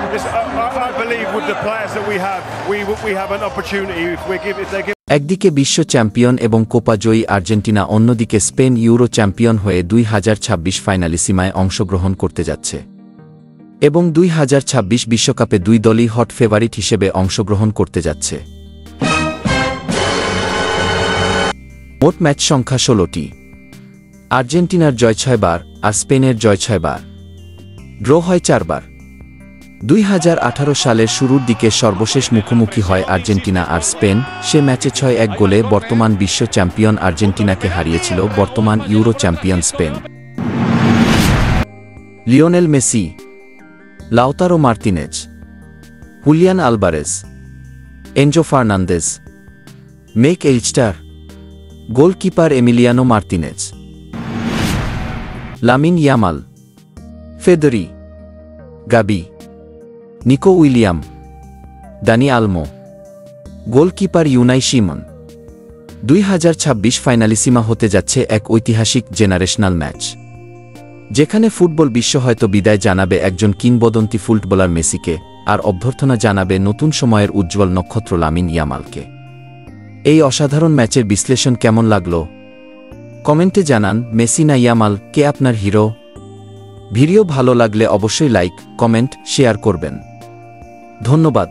I believe with the players that we have an opportunity if they give. একদিকে বিশ্ব champion এবং Copa জয়ী Argentina, অন্যদিকে Spain euro champion হয়ে 2026 ফাইনালিসিমায় অংশগ্রহণ করতে যাচ্ছে এবং 2026 বিশ্বকাপে দুই দলই হট ফেভারিট হিসেবে অংশগ্রহণ করতে যাচ্ছে। মোট ম্যাচ সংখ্যা 16টি। আর্জেন্টিনার জয় 6 বার আর স্পেনের জয় 6 বার। ড্র হয় 4 বার। 2018 সালের শুরুর দিকে সর্বশেষ মুখোমুখি হয় আর্জেন্টিনা আর স্পেন। সে ম্যাচে 6-1 গোলে বর্তমান বিশ্ব চ্যাম্পিয়ন আর্জেন্টিনাকে হারিয়েছিল বর্তমান Euro champion Spain. Lionel Messi, Lautaro Martinez, Julian Alvarez, Enzo Fernandez, Mac Allister, goalkeeper Emiliano Martinez, Lamine Yamal, ফেদেরি, Gavi, Nico William, Dani Olmo, goalkeeper Unai Simon. 2026 Finalissima হতে যাচ্ছে এক ঐতিহাসিক জেনারেশনাল ম্যাচ, যেখানে ফুটবল বিশ্ব হয়তো বিদায় জানাবে একজন কিংবদন্তি ফুটবলার মেসিকে আর অভ্যর্থনা জানাবে নতুন সময়ের উজ্জ্বল নক্ষত্র লামিন ইয়ামালকে। এই অসাধারণ ম্যাচের বিশ্লেষণ কেমন লাগলো কমেন্টে জানান। মেসি না ইয়ামাল, কে আপনার হিরো? ভিডিও ভালো লাগলে অবশ্যই লাইক, কমেন্ট, শেয়ার করবেন। ধন্যবাদ।